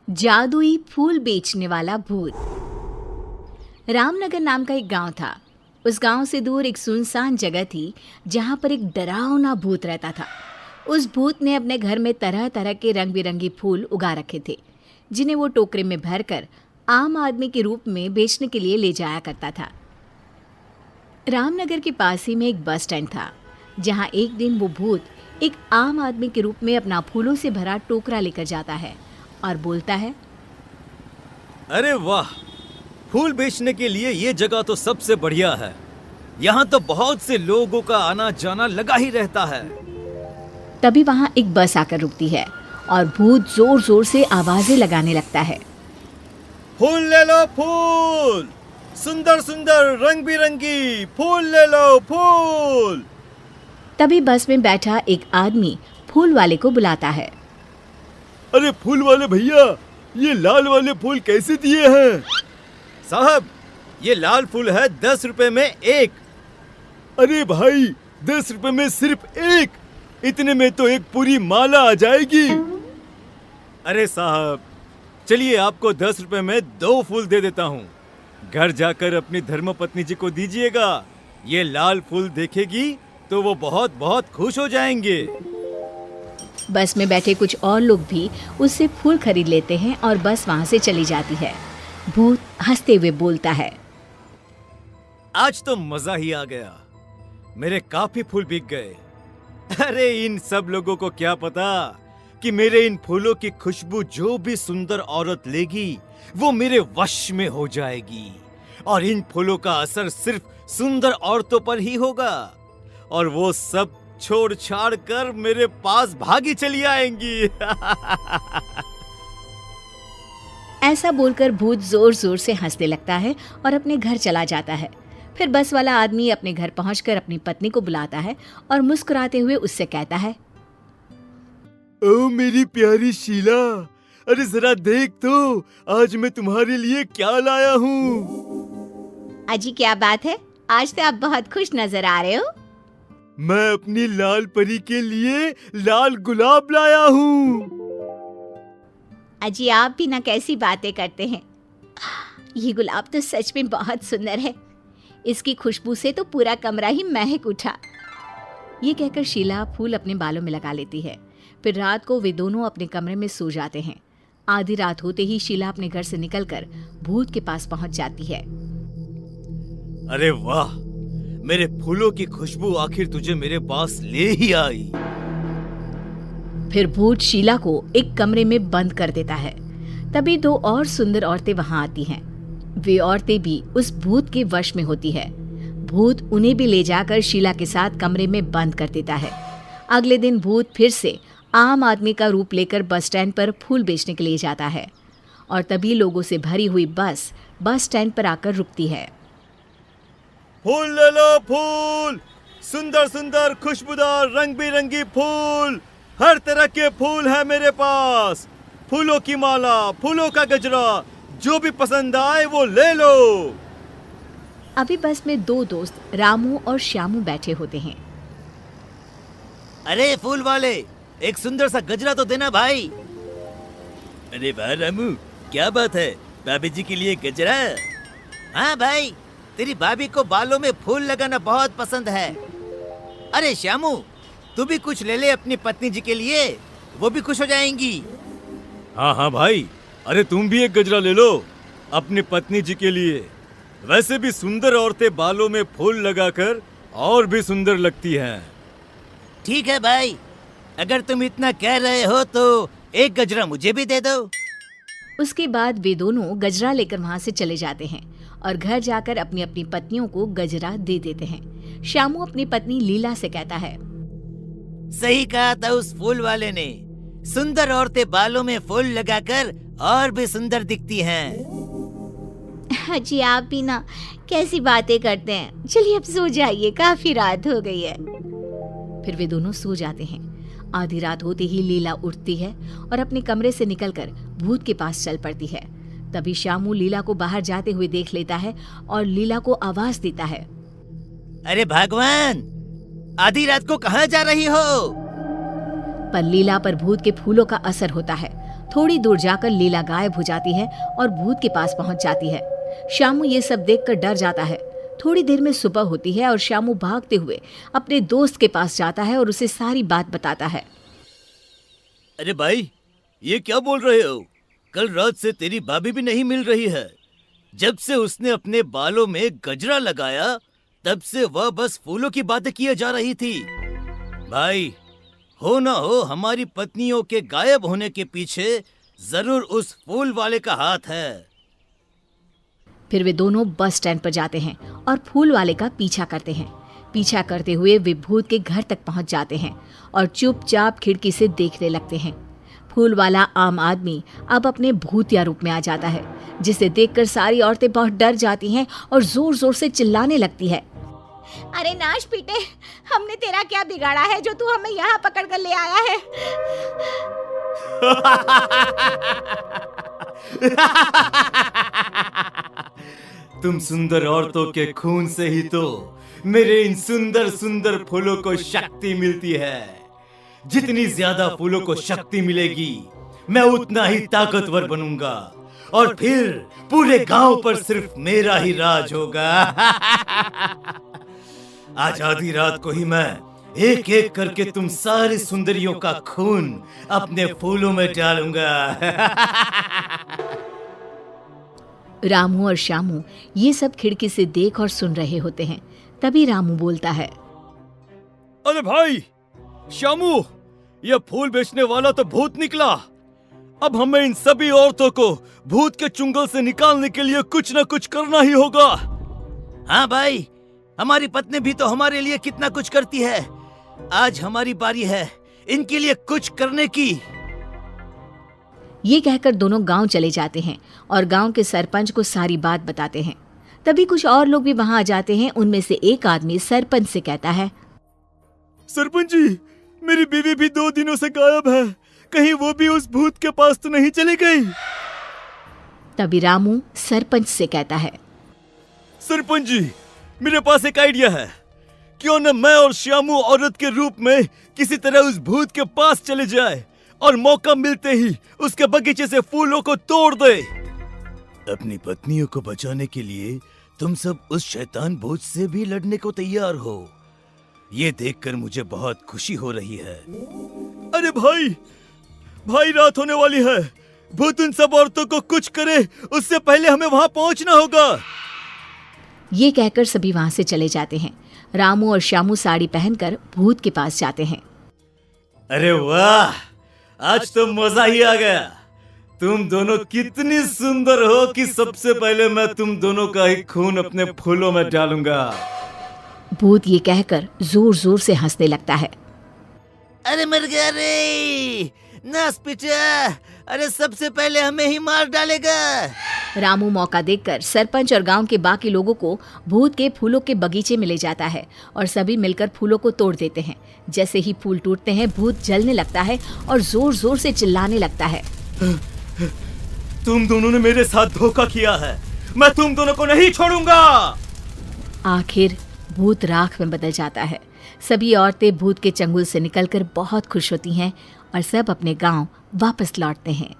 जादुई फूल बेचने वाला भूत। रामनगर नाम का एक गांव था। उस गांव से दूर एक सुनसान जगह थी जहां पर एक डरावना भूत रहता था। उस भूत ने अपने घर में तरह तरह के रंग बिरंगे फूल उगा रखे थे, जिन्हें वो टोकरे में भरकर आम आदमी के रूप में बेचने के लिए ले जाया करता था। रामनगर के पास ही में एक बस स्टैंड था, जहां एक दिन वो भूत एक आम आदमी के रूप में अपना फूलों से भरा टोकरा लेकर जाता है और बोलता है, अरे वाह, फूल बेचने के लिए ये जगह तो सबसे बढ़िया है। यहाँ तो बहुत से लोगों का आना जाना लगा ही रहता है। तभी वहां एक बस आकर रुकती है और भूत जोर जोर से आवाजें लगाने लगता है। फूल ले लो, फूल, सुंदर सुंदर रंग बिरंगी फूल ले लो, फूल। तभी बस में बैठा एक आदमी फूल वाले को बुलाता है। अरे फूल वाले भैया, ये लाल वाले फूल कैसे दिए हैं? साहब, ये लाल फूल है 10 रुपए में एक। अरे भाई, 10 रुपए में सिर्फ एक? इतने में तो एक पूरी माला आ जाएगी। अरे साहब, चलिए आपको 10 रुपए में 2 फूल दे देता हूँ। घर जाकर अपनी धर्मपत्नी जी को दीजिएगा। ये लाल फूल देखेगी तो वो बहुत बहुत खुश हो जाएंगे। बस में बैठे कुछ और लोग भी उससे फूल खरीद लेते हैं और बस वहां से चली जाती है। भूत हंसते हुए बोलता है, आज तो मजा ही आ गया, मेरे काफी फूल बिक गए। अरे इन सब लोगों को क्या पता कि मेरे इन फूलों की खुशबू जो भी सुंदर औरत लेगी वो मेरे वश में हो जाएगी, और इन फूलों का असर सिर्फ सुंदर औरतों पर ही होगा, और वो सब छोड़ छाड़ कर मेरे पास भागी चली आएंगी। ऐसा बोलकर भूत जोर जोर से हंसने लगता है और अपने घर चला जाता है। फिर बस वाला आदमी अपने घर पहुंचकर अपनी पत्नी को बुलाता है और मुस्कुराते हुए उससे कहता है, ओ मेरी प्यारी शीला, अरे जरा देख तो, आज मैं तुम्हारे लिए क्या लाया हूँ। अजी क्या बात है, आज तो आप बहुत खुश नजर आ रहे हो। मैं अपनी लाल परी के लिए लाल गुलाब लाया हूँ। अजी आप भी ना कैसी बातें करते हैं। ये गुलाब तो सच में बहुत सुंदर है, इसकी खुशबू से तो पूरा कमरा ही महक उठा। ये कहकर शीला फूल अपने बालों में लगा लेती है। फिर रात को वे दोनों अपने कमरे में सो जाते हैं। आधी रात होते ही शीला अपने घर से निकलकर भूत के पास पहुंच जाती है। अरे वाह, मेरे फूलों की खुशबू आखिर तुझे मेरे पास ले ही आई। फिर भूत शीला को एक कमरे में बंद कर देता है। तभी 2 और सुंदर औरतें वहां आती हैं। वे औरतें भी उस भूत के वश में होती है। भूत उन्हें भी ले जाकर शीला के साथ कमरे में बंद कर देता है। अगले दिन भूत फिर से आम आदमी का रूप लेकर बस स्टैंड पर फूल बेचने के लिए जाता है, और तभी लोगों से भरी हुई बस स्टैंड पर आकर रुकती है। फूल ले लो, फूल, सुंदर सुंदर खुशबूदार रंग बिरंगी फूल, हर तरह के फूल है मेरे पास। फूलों की माला, फूलों का गजरा, जो भी पसंद आए वो ले लो। अभी बस में 2 दोस्त रामू और श्यामू बैठे होते हैं। अरे फूल वाले, एक सुंदर सा गजरा तो देना भाई। अरे वाह रामू, क्या बात है, भाभी जी के लिए गजरा? हाँ भाई, तेरी भाभी को बालों में फूल लगाना बहुत पसंद है। अरे श्यामू, तू भी कुछ ले ले अपनी पत्नी जी के लिए, वो भी खुश हो जाएंगी। हाँ हाँ भाई, अरे तुम भी एक गजरा ले लो अपनी पत्नी जी के लिए। वैसे भी सुंदर औरतें बालों में फूल लगाकर और भी सुंदर लगती हैं। ठीक है भाई, अगर तुम इतना कह रहे हो तो एक गजरा मुझे भी दे दो। उसके बाद वे दोनों गजरा लेकर वहां से चले जाते हैं और घर जाकर अपनी अपनी पत्नियों को गजरा दे देते हैं। श्यामू अपनी पत्नी लीला से कहता है, सही कहा था उस फूल वाले ने, सुंदर औरतें बालों में फूल लगाकर और भी सुंदर दिखती हैं। जी आप भी ना कैसी बातें करते हैं। चलिए अब सो जाइए, काफी रात हो गई है। फिर वे दोनों सो जाते हैं। आधी रात होते ही लीला उठती है और अपने कमरे से निकलकर भूत के पास चल पड़ती है। तभी श्यामू लीला को बाहर जाते हुए देख लेता है और लीला को आवाज देता है, अरे भगवान, आधी रात को कहाँ जा रही हो? पर लीला पर भूत के फूलों का असर होता है। थोड़ी दूर जाकर लीला गायब हो जाती है और भूत के पास पहुंच जाती है। श्यामू ये सब देखकर डर जाता है। थोड़ी देर में सुबह होती है और श्यामू भागते हुए अपने दोस्त के पास जाता है और उसे सारी बात बताता है। अरे भाई, ये क्या बोल रहे हो? कल रात से तेरी भाभी भी नहीं मिल रही है। जब से उसने अपने बालों में गजरा लगाया तब से वह बस फूलों की बातें किए जा रही थी। भाई, हो ना हो हमारी पत्नियों के गायब होने के पीछे जरूर उस फूल वाले का हाथ है। फिर वे दोनों बस स्टैंड पर जाते हैं और फूल वाले का पीछा करते हैं। पीछा करते हुए वे भूत के घर तक पहुंच जाते हैं और चुपचाप खिड़की से देखने लगते हैं। फूल वाला आम आदमी अब अपने भूतिया रूप में आ जाता है, जिसे देखकर सारी औरतें बहुत डर जाती हैं और जोर जोर से चिल्लाने लगती है। अरे नाश पीटे, हमने तेरा क्या बिगाड़ा है जो तू हमें यहाँ पकड़ कर ले आया है? तुम सुंदर औरतों के खून से ही तो मेरे इन सुंदर सुंदर फूलों को शक्ति मिलती है। जितनी ज्यादा फूलों को शक्ति मिलेगी मैं उतना ही ताकतवर बनूंगा और फिर पूरे गांव पर सिर्फ मेरा ही राज होगा। आज आधी रात को ही मैं एक एक करके तुम सारी सुंदरियों का खून अपने फूलों में डालूंगा। रामू और श्यामू ये सब खिड़की से देख और सुन रहे होते हैं। तभी रामू बोलता है। अरे भाई श्यामू, ये फूल बेचने वाला तो भूत निकला। अब हमें इन सभी औरतों को भूत के चुंगल से निकालने के लिए कुछ न कुछ करना ही होगा। हाँ भाई, हमारी पत्नी भी तो हमारे लिए कितना कुछ करती है। आज हमारी बारी है इनके लिए कुछ करने की। ये कहकर दोनों गांव चले जाते हैं और गांव के सरपंच को सारी बात बताते हैं। तभी कुछ और लोग भी वहां आ जाते हैं। उनमें से एक आदमी सरपंच से कहता है। सरपंच जी, मेरी बीवी भी 2 दिनों से गायब है। कहीं वो भी उस भूत के पास तो नहीं चली गई? तभी रामू सरपंच से कहता है। सरपंच जी, मेरे पास एक आइडिया है। क्यों न मैं और श्यामू औरत के रूप में किसी तरह उस भूत के पास चले जाए और मौका मिलते ही उसके बगीचे से फूलों को तोड़ दे। अपनी पत्नियों को बचाने के लिए तुम सब उस शैतान भूत से भी लड़ने को तैयार हो। ये देखकर मुझे बहुत खुशी हो रही है। अरे भाई रात होने वाली है। भूत उन सब औरतों को कुछ करे उससे पहले हमें वहां पहुंचना होगा। ये कहकर सभी वहां से चले जाते हैं। रामू और श्यामू साड़ी पहनकर भूत के पास जाते हैं। अरे वाह, आज तो मजा ही आ गया। तुम दोनों कितनी सुंदर हो कि सबसे पहले मैं तुम दोनों का ही खून अपने फूलों में डालूंगा। भूत ये कहकर जोर जोर से हंसने लगता है। अरे मर गया रे नास पिटा, अरे सबसे पहले हमें ही मार डालेगा। रामू मौका देखकर सरपंच और गांव के बाकी लोगों को भूत के फूलों के बगीचे में ले जाता है और सभी मिलकर फूलों को तोड़ देते हैं। जैसे ही फूल टूटते हैं भूत जलने लगता है और जोर जोर से चिल्लाने लगता है। तुम दोनों ने मेरे साथ धोखा किया है, मैं तुम दोनों को नहीं छोड़ूंगा। आखिर भूत राख में बदल जाता है। सभी औरतें भूत के चंगुल से निकलकर बहुत खुश होती हैं और सब अपने गांव वापस लौटते हैं।